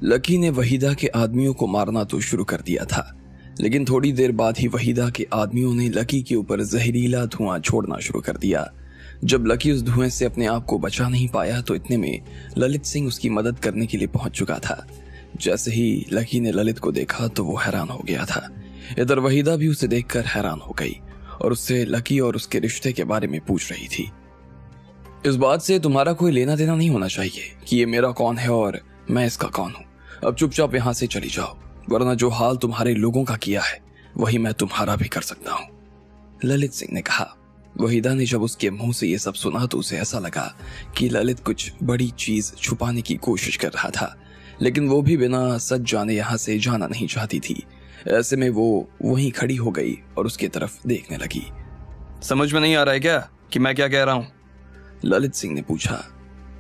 Lucky ने वहीदा के आदमियों को मारना तो शुरू कर दिया था, लेकिन थोड़ी देर बाद ही वहीदा के आदमियों ने लकी के ऊपर जहरीला धुआं छोड़ना शुरू कर दिया। जब लकी उस धुएं से अपने आप को बचा नहीं पाया तो इतने में ललित सिंह उसकी मदद करने के लिए पहुंच चुका था। जैसे ही लकी ने ललित को देखा तो वो हैरान हो गया था। इधर वहीदा भी उसे देखकर हैरान हो गई और उससे लकी और उसके रिश्ते के बारे में पूछ रही थी। इस बात से तुम्हारा कोई लेना देना नहीं होना चाहिए कि ये मेरा कौन है और मैं इसका कौन हूं। अब चुपचाप यहां से चली जाओ, वरना जो हाल तुम्हारे लोगों का किया है वही मैं तुम्हारा भी कर सकता हूं, ललित सिंह ने कहा। वहीदा ने जब उसके मुंह से ये सब सुना तो उसे ऐसा लगा कि ललित कुछ बड़ी चीज छुपाने की कोशिश कर रहा था, लेकिन वो भी बिना सच जाने यहाँ से जाना नहीं चाहती थी। ऐसे में वो वहीं खड़ी हो गई और उसकी तरफ देखने लगी। समझ में नहीं आ रहा है क्या कि मैं क्या कह रहा हूँ? ललित सिंह ने पूछा।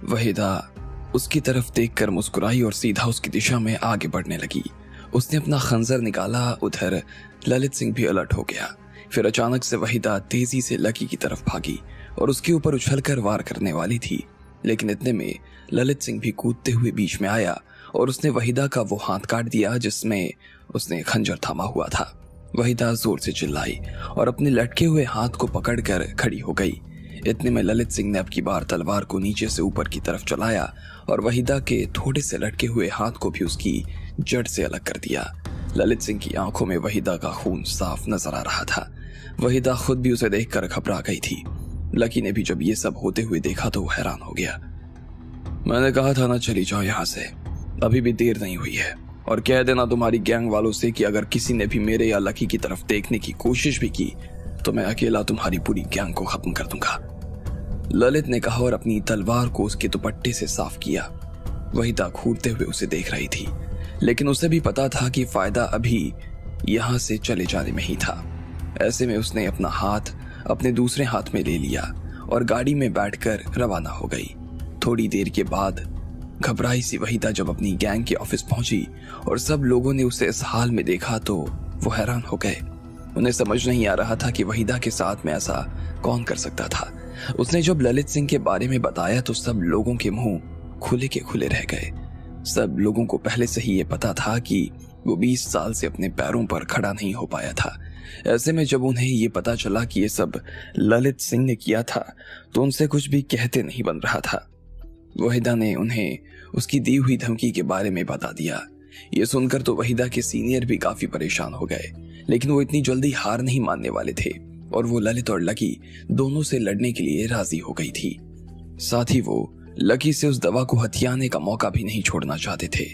वहीदा उसकी तरफ देखकर मुस्कुराई और सीधा उसकी दिशा में आगे बढ़ने लगी। उसने अपना खंजर निकाला। उधर ललित सिंह भी अलर्ट हो गया। फिर अचानक से वहीदा तेजी से लकी की तरफ भागी और उसके ऊपर उछलकर वार करने वाली थी, लेकिन इतने में ललित सिंह भी कूदते हुए बीच में आया और उसने वहीदा का वो हाथ काट दिया जिसमें उसने खंजर थामा हुआ था। वहीदा जोर से चिल्लाई और अपने लटके हुए हाथ को पकड़कर खड़ी हो गई। इतने में ललित सिंह ने अब की बार तलवार को नीचे से ऊपर की तरफ चलाया और वहीदा के थोड़े से लटके हुए हाथ को भी उसकी जड़ से अलग कर दिया। ललित सिंह की आंखों में वहीदा का खून साफ नजर आ रहा था। वहीदा खुद भी उसे देखकर घबरा गई थी। लकी ने भी जब ये सब होते हुए देखा तो वो हैरान हो गया। मैंने कहा था ना चली जाओ यहाँ से, अभी भी देर नहीं हुई है, और कह देना तुम्हारी गैंग वालों से कि अगर किसी ने भी मेरे या लकी की तरफ देखने की कोशिश भी की तो मैं अकेला तुम्हारी पूरी गैंग को खत्म कर दूंगा, ललित ने कहा और अपनी तलवार को उसके दुपट्टे से साफ किया। वहीदा घूरते हुए उसे देख रही थी, लेकिन उसे भी पता था कि फायदा अभी यहाँ से चले जाने में ही था। ऐसे में उसने अपना हाथ अपने दूसरे हाथ में ले लिया और गाड़ी में बैठकर रवाना हो गई। थोड़ी देर के बाद घबराई सी वहीदा जब अपनी गैंग के ऑफिस पहुंची और सब लोगों ने उसे इस हाल में देखा तो वो हैरान हो गए। उन्हें समझ नहीं आ रहा था कि वहीदा के साथ में ऐसा कौन कर सकता था। उसने जब ललित सिंह के बारे में बताया तो सब लोगों के मुंह खुले के खुले रह गए। सब लोगों को पहले से ही ये पता था कि वो 20 साल से अपने पैरों पर खड़ा नहीं हो पाया था। ऐसे में जब उन्हें ये पता चला कि ये सब ललित सिंह ने किया था तो उनसे कुछ भी कहते नहीं बन रहा था। वहीदा ने उन्हें उसकी दी हुई धमकी के बारे में बता दिया। ये सुनकर तो वहीदा के सीनियर भी काफी परेशान हो गए, लेकिन वो इतनी जल्दी हार नहीं मानने वाले थे और वो ललित और लकी दोनों से लड़ने के लिए राजी हो गई थी। साथ ही वो लकी से उस दवा को हथियाने का मौका भी नहीं छोड़ना चाहते थे।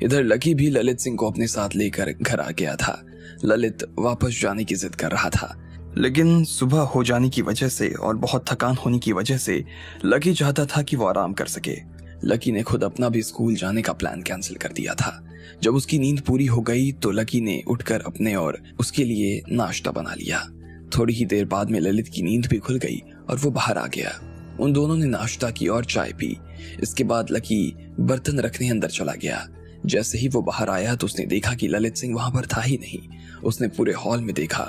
इधर लकी भी ललित सिंह को अपने साथ लेकर घर आ गया था। ललित वापस जाने की जिद कर रहा था, लेकिन सुबह हो जाने की वजह से और बहुत थकान होने की वजह से लकी चाहता था कि वो आराम कर सके। लकी ने खुद अपना भी स्कूल जाने का प्लान कैंसिल कर दिया था। जब उसकी नींद पूरी हो गई तो लकी ने उठकर अपने और उसके लिए नाश्ता बना लिया। थोड़ी ही देर बाद में ललित की नींद भी खुल गई और वो बाहर आ गया। उन दोनों ने नाश्ता की और चाय पी। इसके बाद लकी बर्तन रखने अंदर चला गया। जैसे ही वो बाहर आया तो उसने देखा कि ललित सिंह वहां पर था ही नहीं। उसने पूरे हॉल में देखा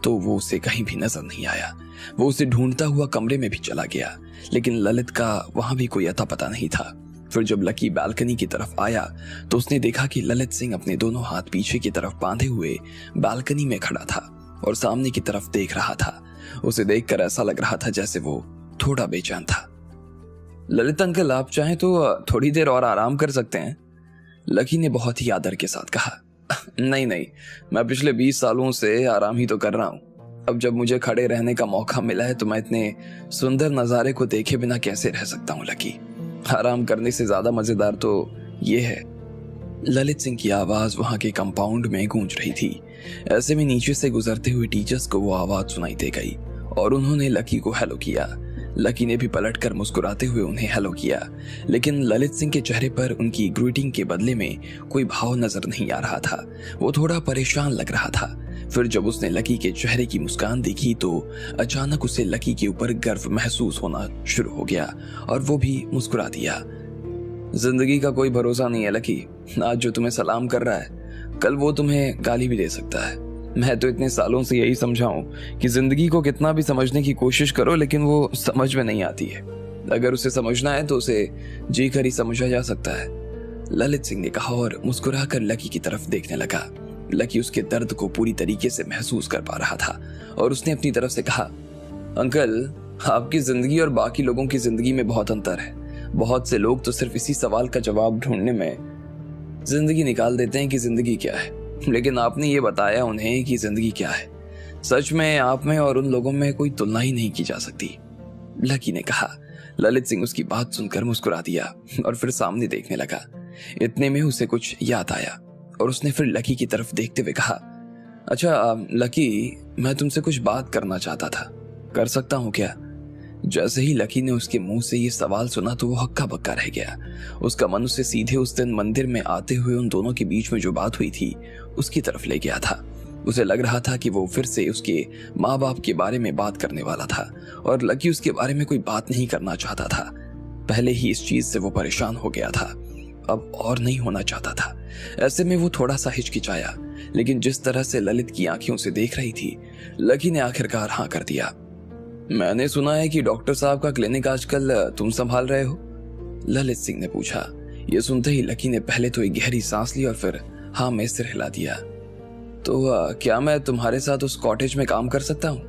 तो वो उसे कहीं भी नजर नहीं आया। वो उसे ढूंढता हुआ कमरे में भी चला गया, लेकिन ललित का वहां भी कोई अता पता नहीं था। फिर जब लकी बालकनी की तरफ आया तो उसने देखा कि ललित सिंह अपने दोनों हाथ पीछे की तरफ बांधे हुए बालकनी में खड़ा था और सामने की तरफ देख रहा था। उसे देखकर ऐसा लग रहा था जैसे वो थोड़ा बेचैन था। ललित अंकल, आप चाहें तो थोड़ी देर और आराम कर सकते हैं, लकी ने बहुत ही आदर के साथ कहा। नहीं, मैं पिछले 20 सालों से आराम ही तो कर रहा हूँ। अब जब मुझे खड़े रहने का मौका मिला है तो मैं इतने सुंदर नजारे को देखे बिना कैसे रह सकता हूँ लकी। आराम करने से ज्यादा मजेदार तो ये है। ललित सिंह की आवाज वहां के कंपाउंड में गूंज रही थी। ऐसे में नीचे से गुजरते हुए टीचर्स को वो आवाज सुनाई दे गई और उन्होंने लकी को हेलो किया। लकी ने भी पलटकर मुस्कुराते हुए उन्हें हेलो किया, लेकिन ललित सिंह के चेहरे पर उनकी ग्रीटिंग के बदले में कोई भाव नजर नहीं आ रहा था। वो थोड़ा परेशान लग रहा था। फिर जब उसने लकी के चेहरे की मुस्कान देखी तो अचानक उसे लकी के ऊपर गर्व महसूस होना शुरू हो गया और वो भी मुस्कुरा दिया। जिंदगी का कोई भरोसा नहीं है लकी। आज जो तुम्हें सलाम कर रहा है कल वो तुम्हें गाली भी दे सकता है। मैं तो इतने सालों से यही समझाऊं कि जिंदगी को कितना भी समझने की कोशिश करो लेकिन वो समझ में नहीं आती है। अगर उसे समझना है तो उसे जी कर ही समझा जा सकता है। ललित सिंह ने कहा और मुस्कुराकर लकी की तरफ देखने लगा। लकी उसके दर्द को पूरी तरीके से महसूस कर पा रहा था और उसने अपनी तरफ से कहा, अंकल, आपकी जिंदगी और बाकी लोगों की जिंदगी में बहुत अंतर है। बहुत से लोग तो सिर्फ इसी सवाल का जवाब ढूंढने में जिंदगी निकाल देते हैं कि जिंदगी क्या है, लेकिन आपने ये बताया उन्हें कि जिंदगी क्या है। सच में आप में और उन लोगों में कोई तुलना ही नहीं की जा सकती, लकी ने कहा। ललित सिंह उसकी बात सुनकर मुस्कुरा दिया और फिर सामने देखने लगा। इतने में उसे कुछ याद आया और उसने फिर लकी की तरफ देखते हुए कहा, अच्छा लकी, मैं तुमसे कुछ बात करना चाहता था, कर सकता हूँ क्या? जैसे ही लकी ने उसके मुंह से ये सवाल सुना तो वो हक्का बक्का रह गया। उसका मन उसे सीधे उस दिन मंदिर में आते हुए उन दोनों के बीच में जो बात हुई थी उसकी तरफ ले गया था। उसे लग रहा था कि वो फिर से उसके माँ बाप के बारे में बात करने वाला था और लकी उसके बारे में कोई बात नहीं करना चाहता था। पहले ही इस चीज से वो परेशान हो गया था, अब और नहीं होना चाहता था। ऐसे में वो थोड़ा सा हिचकिचाया, लेकिन जिस तरह से ललित की आंखें उसे देख रही थी, लकी ने आखिरकार हाँ कर दिया। मैंने सुना है कि डॉक्टर साहब का क्लिनिक आजकल तुम संभाल रहे हो, ललित सिंह ने पूछा। ये सुनते ही लकी ने पहले तो एक गहरी सांस ली और फिर हाँ में सिर हिला दिया। तो क्या मैं तुम्हारे साथ उस कॉटेज में काम कर सकता हूँ?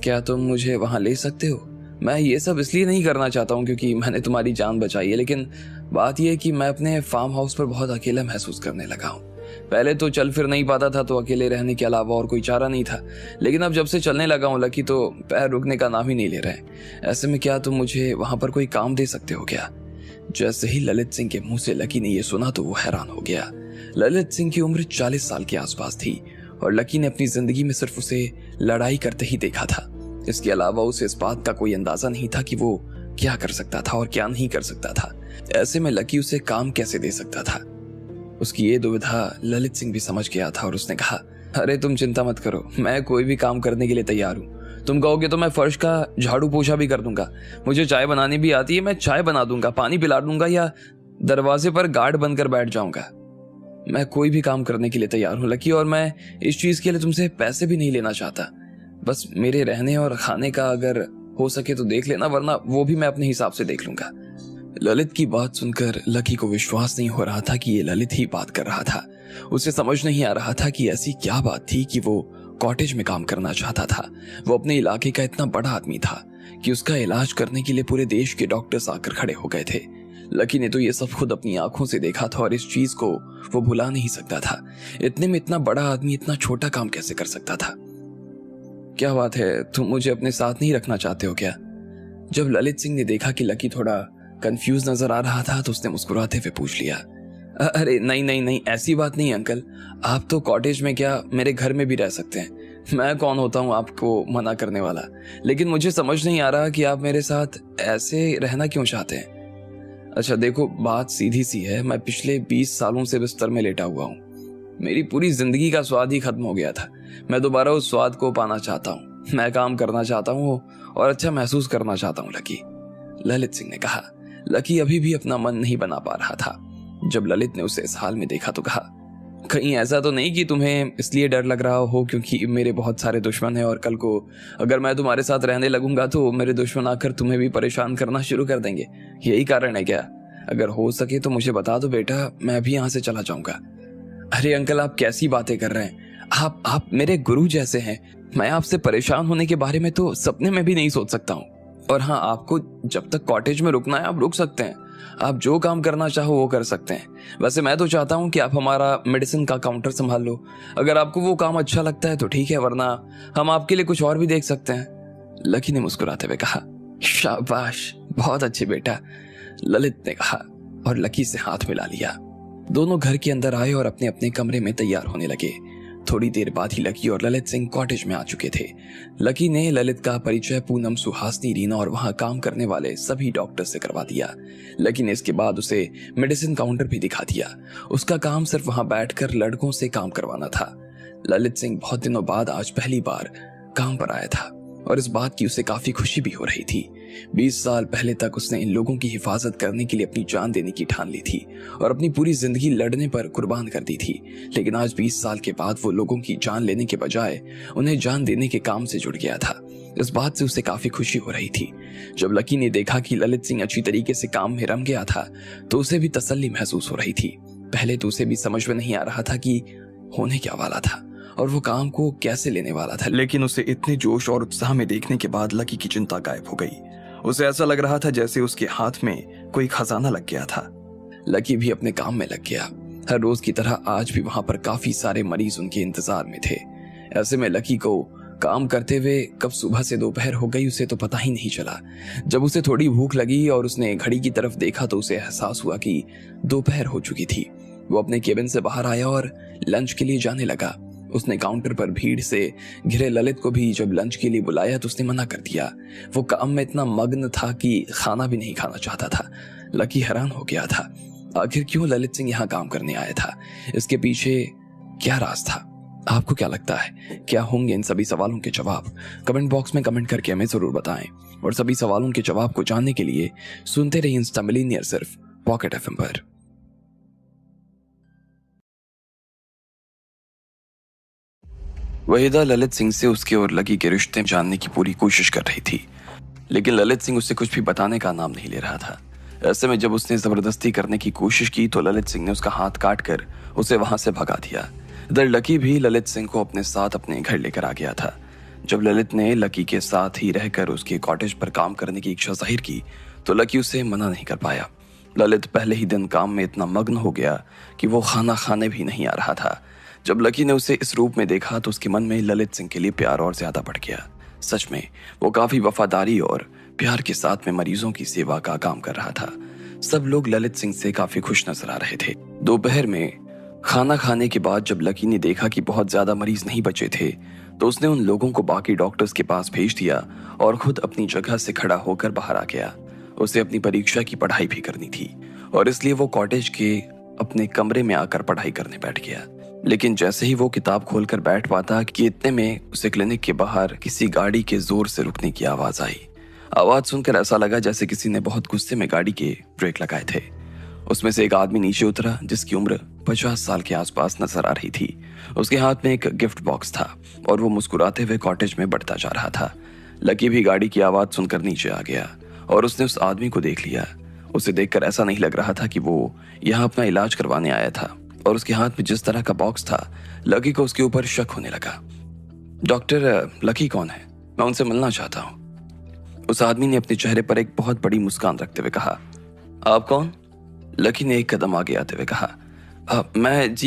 क्या तुम मुझे वहां ले सकते हो? मैं ये सब इसलिए नहीं करना चाहता हूँ क्योंकि मैंने तुम्हारी जान बचाई है, लेकिन बात यह है कि मैं अपने फार्म हाउस पर बहुत अकेला महसूस करने लगा हूँ। पहले तो चल फिर नहीं पाता था तो अकेले रहने के अलावा और कोई चारा नहीं था, लेकिन अब जब से चलने लगा हूँ लकी तो पैर रुकने का नाम ही नहीं ले रहे। ऐसे में क्या तुम मुझे वहां पर कोई काम दे सकते हो क्या? जैसे ही ललित सिंह के मुंह से लकी ने यह सुना तो वो हैरान हो गया। ललित सिंह की उम्र 40 साल के आसपास थी और लकी ने अपनी जिंदगी में सिर्फ उसे लड़ाई करते ही देखा था। इसके अलावा उसे इस बात का कोई अंदाजा नहीं था कि वो क्या कर सकता था और क्या नहीं कर सकता था। ऐसे में लकी उसे काम कैसे दे सकता था? उसकी ये दुविधा ललित सिंह भी समझ गया था और उसने कहा, अरे तुम चिंता मत करो, मैं कोई भी काम करने के लिए तैयार हूँ। तुम कहोगे तो मैं फर्श का झाड़ू पोछा भी कर दूंगा। मुझे चाय बनानी भी आती है, मैं चाय बना दूंगा, पानी पिला दूंगा या दरवाजे पर गार्ड बनकर बैठ जाऊंगा। मैं कोई भी काम करने के लिए तैयार हूँ लकी, और मैं इस चीज के लिए तुमसे पैसे भी नहीं लेना चाहता। बस मेरे रहने और खाने का अगर हो सके तो देख लेना, वरना वो भी मैं अपने हिसाब से देख लूंगा। ललित की बात सुनकर लकी को विश्वास नहीं हो रहा था कि ये ललित ही बात कर रहा था। उसे समझ नहीं आ रहा था कि ऐसी क्या बात थी कि वो कॉटेज में काम करना चाहता था। वो अपने इलाके का इतना बड़ा आदमी था कि उसका इलाज करने के लिए पूरे देश के डॉक्टर्स आकर खड़े हो गए थे। लकी ने तो ये सब खुद अपनी आंखों से देखा था और इस चीज को वो भुला नहीं सकता था। इतने में इतना बड़ा आदमी इतना छोटा काम कैसे कर सकता था? क्या बात है, तुम मुझे अपने साथ नहीं रखना चाहते हो क्या? जब ललित सिंह ने देखा कि लकी थोड़ा कंफ्यूज नजर आ रहा था तो उसने मुस्कुराते हुए पूछ लिया, अरे नहीं नहीं नहीं, ऐसी बात नहीं अंकल, आप तो कॉटेज में क्या मेरे घर में भी रह सकते हैं। मैं कौन होता हूँ आपको मना करने वाला, लेकिन मुझे समझ नहीं आ रहा कि आप मेरे साथ ऐसे रहना क्यों चाहते हैं। अच्छा देखो, बात सीधी सी है, मैं पिछले 20 सालों से बिस्तर में लेटा हुआ हूँ। मेरी पूरी जिंदगी का स्वाद ही खत्म हो गया था। मैं दोबारा उस स्वाद को पाना चाहता हूँ। मैं काम करना चाहता हूँ और अच्छा महसूस करना चाहता हूँ लकी, ललित सिंह ने कहा। लकी अभी भी अपना मन नहीं बना पा रहा था। जब ललित ने उसे इस हाल में देखा तो कहा, कहीं ऐसा तो नहीं कि तुम्हें इसलिए डर लग रहा हो क्योंकि मेरे बहुत सारे दुश्मन हैं और कल को अगर मैं तुम्हारे साथ रहने लगूंगा तो मेरे दुश्मन आकर तुम्हें भी परेशान करना शुरू कर देंगे, यही कारण है क्या? अगर हो सके तो मुझे बता दो बेटा, मैं भी यहाँ से चला जाऊंगा। अरे अंकल, आप कैसी बातें कर रहे हैं? आप मेरे गुरु जैसे हैं। मैं आपसे परेशान होने के बारे में तो सपने में भी नहीं सोच सकता हूँ। और हाँ, आपको जब तक कॉटेज में रुकना है आप रुक सकते हैं। आप जो काम करना चाहो वो कर सकते हैं। वैसे मैं तो चाहता हूँ कि आप हमारा मेडिसिन का काउंटर संभाल लो। अगर आपको वो काम अच्छा लगता है तो ठीक है, वरना हम आपके लिए कुछ और भी देख सकते हैं, लकी ने मुस्कुराते हुए कहा। शाबाश, बहुत अच्छे बेटा, ललित ने कहा और लकी से हाथ मिला लिया। दोनों घर के अंदर आए और अपने अपने कमरे में तैयार होने लगे। थोड़ी देर बाद ही लकी और ललित सिंह कॉटेज में आ चुके थे। लकी ने ललित का परिचय पूनम, सुहासनी, रीना और वहां काम करने वाले सभी डॉक्टर से करवा दिया। लकी ने इसके बाद उसे मेडिसिन काउंटर भी दिखा दिया। उसका काम सिर्फ वहां बैठकर लड़कों से काम करवाना था। ललित सिंह बहुत दिनों बाद आज पहली बार काम पर आया था और इस बात की उसे काफी खुशी भी हो रही थी। 20 साल पहले तक उसने इन लोगों की हिफाजत करने के लिए अपनी जान देने की ठान ली थी और अपनी पूरी जिंदगी लड़ने पर कुर्बान कर दी थी। लेकिन आज 20 साल के बाद वो लोगों की जान लेने के बजाय उन्हें जान देने के काम से जुड़ गया था। इस बात से उसे काफी खुशी हो रही थी। जब लकी ने देखा कि ललित सिंह अच्छी तरीके से काम में रम गया था तो उसे भी तसल्ली महसूस हो रही थी। पहले तो उसे भी समझ में नहीं आ रहा था कि होने क्या वाला था और वो काम को कैसे लेने वाला था, लेकिन उसे इतने जोश और उत्साह में देखने के बाद लकी की चिंता गायब हो गई। उसे ऐसा लग रहा था जैसे उसके हाथ में कोई खजाना लग गया था। लकी भी अपने काम में लग गया। हर रोज की तरह आज भी वहां पर काफी सारे मरीज उनके इंतजार में थे। ऐसे में लकी को काम करते हुए कब सुबह से दोपहर हो गई उसे तो पता ही नहीं चला। जब उसे थोड़ी भूख लगी और उसने घड़ी की तरफ देखा तो उसे एहसास हुआ कि दोपहर हो चुकी थी। वो अपने केबिन से बाहर आया और लंच के लिए जाने लगा। उसने काउंटर पर भीड़ से घिरे ललित को भी जब लंच के लिए बुलाया तो उसने मना कर दिया। वो काम में इतना मग्न था कि खाना भी नहीं खाना चाहता था। लकी हैरान हो गया था, आखिर क्यों ललित सिंह यहाँ काम करने आया था? इसके पीछे क्या राज था? आपको क्या लगता है, क्या होंगे इन सभी सवालों के जवाब? कमेंट बॉक्स में कमेंट करके हमें जरूर बताएं। और सभी सवालों के जवाब को जानने के लिए सुनते रहिए इंस्टा मिलीनियर सिर्फ पॉकेट एफएम पर। वहीदा ललित सिंह से उसके और लकी के रिश्ते जानने की पूरी कोशिश कर रही थी, लेकिन ललित सिंह उससे कुछ भी बताने का नाम नहीं ले रहा था। ऐसे में जब उसने जबरदस्ती करने की कोशिश की तो ललित सिंह ने उसका हाथ काट कर उसे वहां से भगा दिया। इधर लकी भी ललित सिंह को अपने साथ अपने घर लेकर आ गया था। जब ललित ने लकी के साथ ही रहकर उसके कॉटेज पर काम करने की इच्छा जाहिर की तो लकी उसे मना नहीं कर पाया। ललित पहले ही दिन काम में इतना मग्न हो गया कि वो खाना खाने भी नहीं आ रहा था। जब लकी ने उसे इस रूप में देखा तो उसके मन में ललित सिंह के लिए प्यार और ज्यादा बढ़ गया। सच में वो काफी वफादारी और प्यार के साथ में मरीजों की सेवा का काम कर रहा था। सब लोग ललित सिंह से काफी खुश नजर आ रहे थे। दोपहर में खाना खाने के बाद जब लकी ने देखा कि बहुत ज्यादा मरीज नहीं बचे थे तो उसने उन लोगों को बाकी डॉक्टर्स के पास भेज दिया और खुद अपनी जगह से खड़ा होकर बाहर आ गया। उसे अपनी परीक्षा की पढ़ाई भी करनी थी और इसलिए वो कॉटेज के अपने कमरे में आकर पढ़ाई करने बैठ गया। लेकिन जैसे ही वो किताब खोलकर बैठ पाता कि इतने में उसे क्लिनिक के बाहर किसी गाड़ी के जोर से रुकने की आवाज आई। आवाज सुनकर ऐसा लगा जैसे किसी ने बहुत गुस्से में गाड़ी के ब्रेक लगाए थे। उसमें से एक आदमी नीचे उतरा जिसकी उम्र 50 साल के आसपास नजर आ रही थी। उसके हाथ में एक गिफ्ट बॉक्स था और वो मुस्कुराते हुए कॉटेज में बढ़ता जा रहा था। लकी भी गाड़ी की आवाज सुनकर नीचे आ गया और उसने उस आदमी को देख लिया। उसे देखकर ऐसा नहीं लग रहा था कि वो यहाँ अपना इलाज करवाने आया था और उसके हाथ में जिस तरह का बॉक्स था लकी को उसके ऊपर शक होने लगा। डॉक्टर लकी कौन है? मैं उनसे मिलना चाहता हूँ। उस आदमी ने अपने चेहरे पर एक बहुत बड़ी मुस्कान रखते हुए कहा। आप कौन? लकी ने एक कदम आगे आते हुए कहा।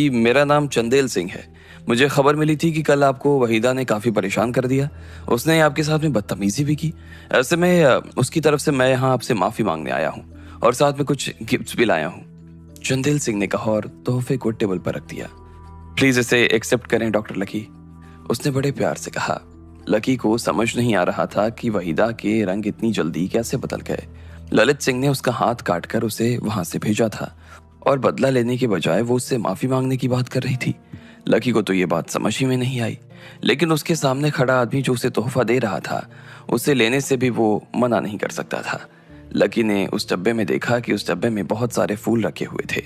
मेरा नाम चंदेल सिंह है। मुझे खबर मिली थी कि कल आपको वहीदा ने काफी परेशान कर दिया। उसने आपके साथ में बदतमीजी भी की। ऐसे में उसकी तरफ से मैं यहाँ आपसे माफी मांगने आया हूँ और साथ में कुछ गिफ्ट्स भी लाया हूँ। चंदेल सिंह ने कहा और तोहफे को टेबल पर रख दिया। प्लीज इसे एक्सेप्ट करें डॉक्टर लकी, उसने बड़े प्यार से कहा। लकी को समझ नहीं आ रहा था कि वहीदा के रंग इतनी जल्दी कैसे बदल गए। ललित सिंह ने उसका हाथ काटकर उसे वहां से भेजा था और बदला लेने के बजाय वो उससे माफी मांगने की बात कर रही थी। लकी को तो ये बात समझ ही में नहीं आई, लेकिन उसके सामने खड़ा आदमी जो उसे तोहफा दे रहा था उसे लेने से भी वो मना नहीं कर सकता था। लकी ने उस डब्बे में देखा कि उस डब्बे में बहुत सारे फूल रखे हुए थे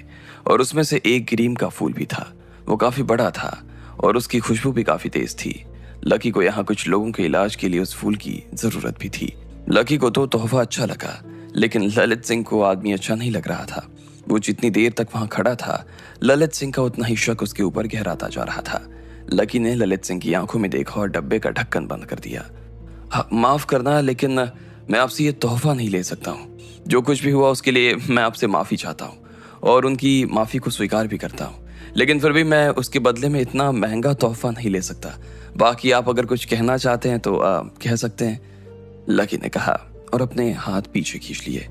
और उसमें से एक ग्रीन का फूल भी था। वो काफी बड़ा था और उसकी खुशबू भी काफी तेज थी। लकी को यहाँ कुछ लोगों के इलाज के लिए उस फूल की जरूरत भी थी। लकी को तो तोहफा अच्छा लगा, लेकिन ललित सिंह को आदमी अच्छा नहीं लग रहा था। वो जितनी देर तक वहां खड़ा था ललित सिंह का उतना ही शक उसके ऊपर गहराता जा रहा था। लकी ने ललित सिंह की आंखों में देखा और डब्बे का ढक्कन बंद कर दिया। माफ करना, लेकिन मैं आपसे ये तोहफा नहीं ले सकता हूँ। जो कुछ भी हुआ उसके लिए मैं आपसे माफी चाहता हूँ और उनकी माफी को स्वीकार भी करता हूँ, लेकिन फिर भी मैं उसके बदले में इतना महंगा तोहफा नहीं ले सकता। बाकी आप अगर कुछ कहना चाहते हैं तो कह सकते हैं, लकी ने कहा और अपने हाथ पीछे खींच लिए।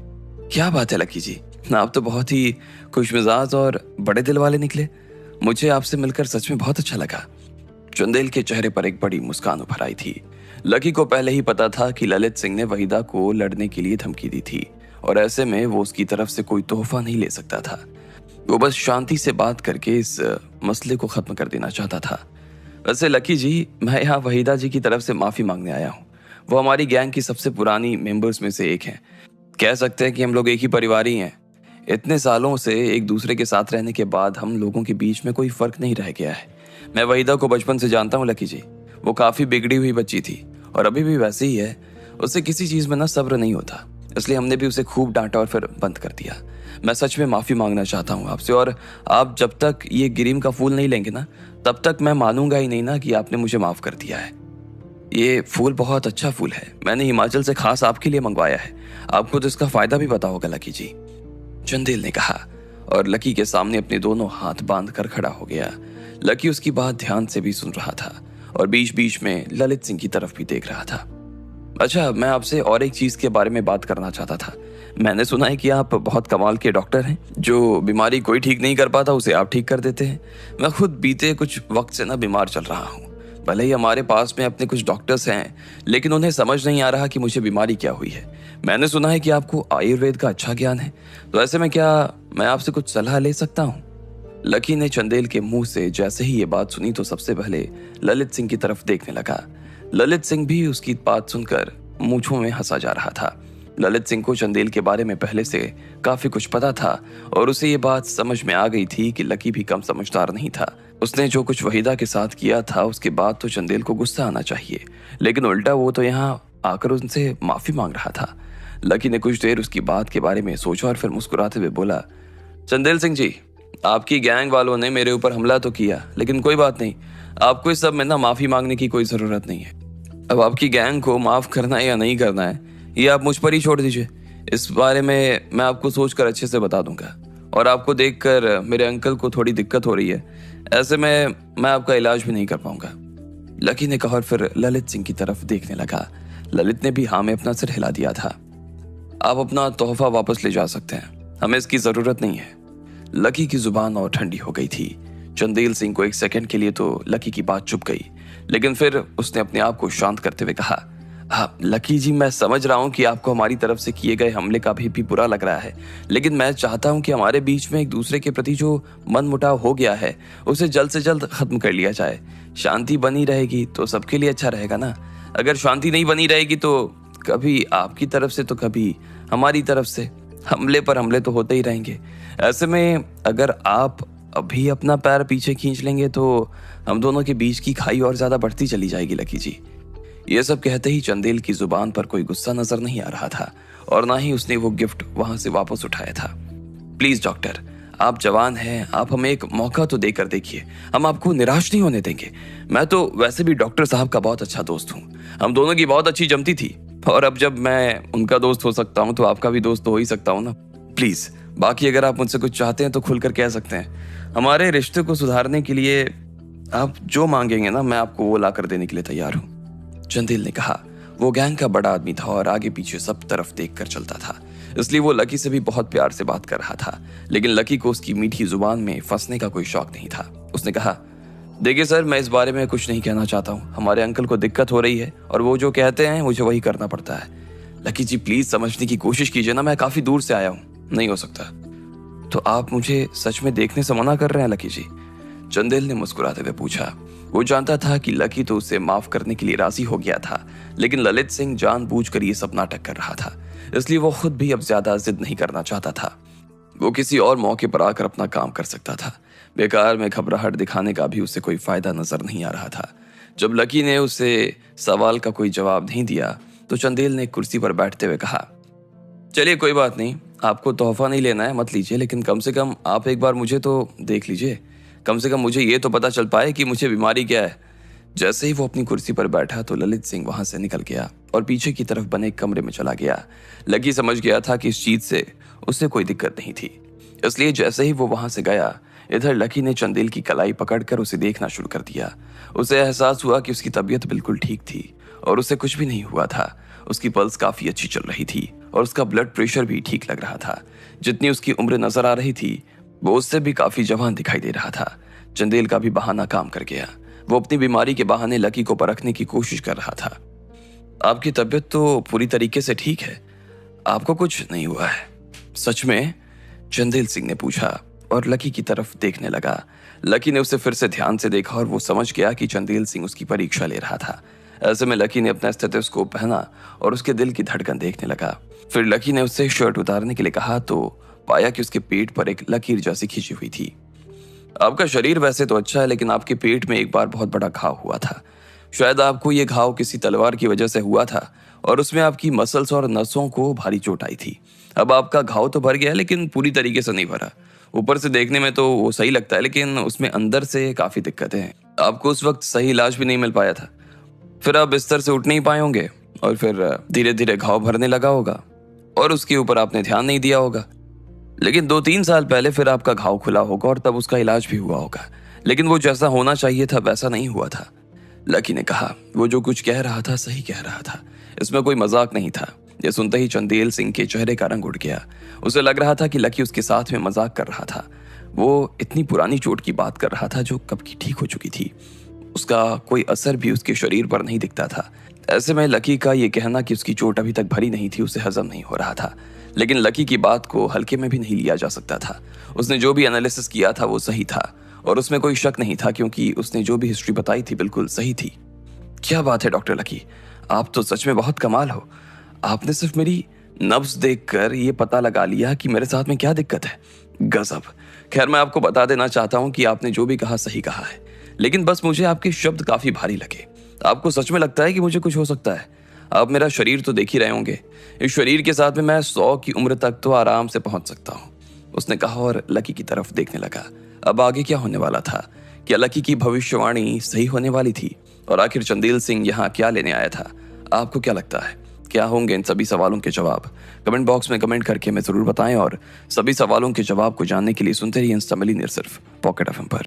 क्या बात है लकी जी, आप तो बहुत ही खुशमिजाज और बड़े दिल वाले निकले। मुझे आपसे मिलकर सच में बहुत अच्छा लगा। चंदेल के चेहरे पर एक बड़ी मुस्कान उभर आई थी। लकी को पहले ही पता था कि ललित सिंह ने वहीदा को लड़ने के लिए धमकी दी थी और ऐसे में वो उसकी तरफ से कोई तोहफा नहीं ले सकता था। वो बस शांति से बात करके इस मसले को खत्म कर देना चाहता था। वैसे लकी जी, मैं यहाँ वहीदा जी की तरफ से माफी मांगने आया हूँ। वो हमारी गैंग की सबसे पुरानी मेंबर्स में से एक हैं। कह सकते हैं कि हम लोग एक ही परिवार ही हैं। इतने सालों से एक दूसरे के साथ रहने के बाद हम लोगों के बीच में कोई फर्क नहीं रह गया है। मैं वहीदा को बचपन से जानता हूँ लकी जी। वो काफी बिगड़ी हुई बच्ची थी और अभी भी वैसे ही है। उससे किसी चीज में ना सब्र नहीं होता, इसलिए हमने भी उसे खूब डांटा और फिर बंद कर दिया। मैं सच में माफ़ी मांगना चाहता हूँ आपसे, और आप जब तक ये ग्रीम का फूल नहीं लेंगे ना, तब तक मैं मानूंगा ही नहीं ना कि आपने मुझे माफ़ कर दिया है। ये फूल बहुत अच्छा फूल है, मैंने हिमाचल से खास आपके लिए मंगवाया है, आपको तो इसका फ़ायदा भी पता होगा लकी जी, चंदेल ने कहा, और लकी के सामने अपने दोनों हाथ बांध कर खड़ा हो गया। लकी उसकी बात ध्यान से भी सुन रहा था और बीच बीच में ललित सिंह की तरफ भी देख रहा था। अच्छा, मैं आपसे और एक चीज के बारे में बात करना चाहता था। मैंने सुना है कि आप बहुत कमाल के डॉक्टर हैं, जो बीमारी कोई ठीक नहीं कर पाता उसे आप ठीक कर देते हैं। मैं खुद बीते कुछ वक्त से ना बीमार चल रहा हूँ। भले ही हमारे पास में अपने कुछ डॉक्टर्स हैं, लेकिन उन्हें समझ नहीं आ रहा कि मुझे बीमारी क्या हुई है। मैंने सुना है कि आपको आयुर्वेद का अच्छा ज्ञान है, तो ऐसे में क्या मैं आपसे कुछ सलाह ले सकता हूँ? लकी ने चंदेल के मुंह से जैसे ही ये बात सुनी तो सबसे पहले ललित सिंह की तरफ देखने लगा। ललित सिंह भी उसकी बात सुनकर मूंछों में हंसा जा रहा था। ललित सिंह को चंदेल के बारे में पहले से काफी कुछ पता था और उसे ये बात समझ में आ गई थी कि लकी भी कम समझदार नहीं था। उसने जो कुछ वहीदा के साथ किया था उसके बाद तो चंदेल को गुस्सा आना चाहिए, लेकिन उल्टा वो तो यहाँ आकर उनसे माफी मांग रहा था। लकी ने कुछ देर उसकी बात के बारे में सोचा और फिर मुस्कुराते हुए बोला, चंदेल सिंह जी, आपकी गैंग वालों ने मेरे ऊपर हमला तो किया, लेकिन कोई बात नहीं, आपको इस सब में ना माफी मांगने की कोई जरूरत नहीं है। अब आपकी गैंग को माफ करना है या नहीं करना है ये आप मुझ पर ही छोड़ दीजिए। इस बारे में मैं आपको सोचकर अच्छे से बता दूंगा, और आपको देखकर मेरे अंकल को थोड़ी दिक्कत हो रही है, ऐसे में मैं आपका इलाज भी नहीं कर पाऊंगा। लकी ने कहा और फिर ललित सिंह की तरफ देखने लगा। ललित ने भी हाँ में अपना सिर हिला दिया था। आप अपना तोहफा वापस ले जा सकते हैं, हमें इसकी जरूरत नहीं है। लकी की जुबान और ठंडी हो गई थी। चंदेल सिंह को एक सेकंड के लिए तो लकी की बात चुप गई, लेकिन फिर उसने अपने आप को शांत करते हुए कहा, हाँ लकी जी, मैं समझ रहा हूँ कि आपको हमारी तरफ से किए गए हमले का भी बुरा लग रहा है, लेकिन मैं चाहता हूँ कि हमारे बीच में एक दूसरे के प्रति जो मन मुटाव हो गया है उसे जल्द से जल्द खत्म कर लिया जाए। शांति बनी रहेगी तो सबके लिए अच्छा रहेगा ना। अगर शांति नहीं बनी रहेगी तो कभी आपकी तरफ से तो कभी हमारी तरफ से हमले पर हमले तो होते ही रहेंगे। ऐसे में अगर आप अभी अपना पैर पीछे खींच लेंगे तो हम दोनों के बीच की खाई और ज्यादा बढ़ती चली जाएगी लकी जी। ये सब कहते ही चंदेल की जुबान पर कोई गुस्सा नजर नहीं आ रहा था और ना ही उसने वो गिफ्ट वहां से वापस उठाया था। प्लीज डॉक्टर, आप जवान हैं, आप हमें एक मौका तो देकर देखिए, हम आपको निराश नहीं होने देंगे। मैं तो वैसे भी डॉक्टर साहब का बहुत अच्छा दोस्त हूँ, हम दोनों की बहुत अच्छी जमती थी, और अब जब मैं उनका दोस्त हो सकता हूँ तो आपका भी दोस्त तो हो ही सकता हूँ ना। प्लीज, बाकी अगर आप मुझसे कुछ चाहते हैं तो खुलकर कह सकते हैं। हमारे रिश्ते को सुधारने के लिए आप जो मांगेंगे ना, मैं आपको वो ला कर देने के लिए तैयार हूँ, चंदेल ने कहा। वो गैंग का बड़ा आदमी था और आगे पीछे सब तरफ देख कर चलता था, इसलिए वो लकी से भी बहुत प्यार से बात कर रहा था, लेकिन लकी को उसकी मीठी जुबान में फंसने का कोई शौक नहीं था। उसने कहा, देखिए सर, मैं इस बारे में कुछ नहीं कहना चाहता हूँ, हमारे अंकल को दिक्कत हो रही है और वो जो कहते हैं मुझे वही करना पड़ता है। लकी जी प्लीज समझने की कोशिश कीजिए ना, मैं काफी दूर से आया हूँ। नहीं हो सकता। तो आप मुझे सच में देखने से मना कर रहे हैं लकी जी? चंदेल ने मुस्कुराते हुए पूछा। वो जानता था कि लकी तो उसे माफ करने के लिए राजी हो गया था, लेकिन ललित सिंह जानबूझकर ये सब नाटक कर रहा था, इसलिए वो खुद भी अब ज्यादा जिद नहीं करना चाहता था। वो किसी और मौके पर आकर अपना काम कर सकता था। बेकार में घबराहट दिखाने का भी उसे कोई फायदा नजर नहीं आ रहा था। जब लकी ने उसे सवाल का कोई जवाब नहीं दिया तो चंदेल ने कुर्सी पर बैठते हुए कहा, चलिए कोई बात नहीं, आपको तोहफा नहीं लेना है मत लीजिए, लेकिन कम से कम आप एक बार मुझे तो देख लीजिए, कम से कम मुझे ये तो पता चल पाए कि मुझे बीमारी क्या है। जैसे ही वो अपनी कुर्सी पर बैठा तो ललित सिंह वहां से निकल गया और पीछे की तरफ बने कमरे में चला गया। लकी समझ गया था कि इस चीज से उसे कोई दिक्कत नहीं थी, इसलिए जैसे ही वो वहां से गया, इधर लकी ने चंदेल की कलाई पकड़कर उसे देखना शुरू कर दिया। उसे एहसास हुआ कि उसकी तबीयत बिल्कुल ठीक थी और उसे कुछ भी नहीं हुआ था। उसकी पल्स काफी अच्छी चल रही थी और उसका ब्लड प्रेशर भी ठीक लग रहा था। जितनी उसकी उम्र नजर आ रही थी वो उससे भी काफी जवान दिखाई दे रहा था। चंदेल का भी बहाना काम कर गया। वो अपनी बीमारी के बहाने लकी को परखने की कोशिश कर रहा था। आपकी तबीयत तो पूरी तरीके से ठीक है, आपको कुछ नहीं हुआ है सच में? चंदेल सिंह ने पूछा और लकी की तरफ देखने लगा। लकी ने उसे फिर से ध्यान से देखा और वो समझ गया कि चंदेल सिंह उसकी परीक्षा ले रहा था। ऐसे में लकी ने अपना स्टेथोस्कोप पहना और उसके दिल की धड़कन देखने लगा। फिर लकी ने उससे शर्ट उतारने के लिए कहा तो पाया कि उसके पेट पर एक लकीर जैसी खींची हुई थी। आपका शरीर वैसे तो अच्छा है, लेकिन आपके पेट में एक बार बहुत बड़ा घाव हुआ था। शायद आपको ये घाव किसी तलवार की वजह से हुआ था और उसमें आपकी मसल्स और नसों को भारी चोट आई थी। अब आपका घाव तो भर गया है लेकिन पूरी तरीके से नहीं भरा। ऊपर से देखने में तो वो सही लगता है लेकिन उसमें अंदर से काफ़ी दिक्कतें हैं। आपको उस वक्त सही इलाज भी नहीं मिल पाया था। फिर आप बिस्तर से उठ नहीं पाए होंगे और फिर धीरे धीरे घाव भरने लगा होगा और उसके ऊपर आपने ध्यान नहीं दिया होगा। लेकिन 2-3 साल पहले फिर आपका घाव खुला होगा और तब उसका इलाज भी हुआ होगा, लेकिन वो जैसा होना चाहिए था वैसा नहीं हुआ था। लकी ने कहा, वो जो कुछ कह रहा था सही कह रहा था, इसमें कोई मजाक नहीं था। यह सुनते ही चंदेल सिंह के चेहरे का रंग उड़ गया। उसे लग रहा था कि लकी उसके साथ में मजाक कर रहा था। वो इतनी पुरानी चोट की बात कर रहा था जो कब की ठीक हो चुकी थी। उसका कोई असर भी उसके शरीर पर नहीं दिखता था। ऐसे में लकी का ये कहना कि उसकी चोट अभी तक भरी नहीं थी उसे हजम नहीं हो रहा था। लेकिन लकी की बात को हल्के में भी नहीं लिया जा सकता था। उसने जो भी एनालिसिस किया था वो सही था और उसमें कोई शक नहीं था क्योंकि उसने जो भी हिस्ट्री बताई थी बिल्कुल सही थी। क्या बात है डॉक्टर लकी, आप तो सच में बहुत कमाल हो। आपने सिर्फ मेरी नब्ज देखकर ये पता लगा लिया कि मेरे साथ में क्या दिक्कत है। गजब। खैर, मैं आपको बता देना चाहता हूँ कि आपने जो भी कहा सही कहा है, लेकिन बस मुझे आपके शब्द काफी भारी लगे। आपको सच में लगता है कि मुझे कुछ हो सकता है? आप मेरा शरीर तो देख ही रहे होंगे। इस शरीर के साथ में मैं 100 की उम्र तक तो आराम से पहुंच सकता हूँ, उसने कहा और लकी की तरफ देखने लगा। अब आगे क्या होने वाला था? क्या लकी की भविष्यवाणी सही होने वाली थी? और आखिर चंदेल सिंह यहाँ क्या लेने आया था? आपको क्या लगता है, क्या होंगे इन सभी सवालों के जवाब? कमेंट बॉक्स में कमेंट करके हमें जरूर बताएं और सभी सवालों के जवाब को जानने के लिए सुनते रहिए इंस्टा मिलियनेयर सिर्फ पॉकेट एफएम पर।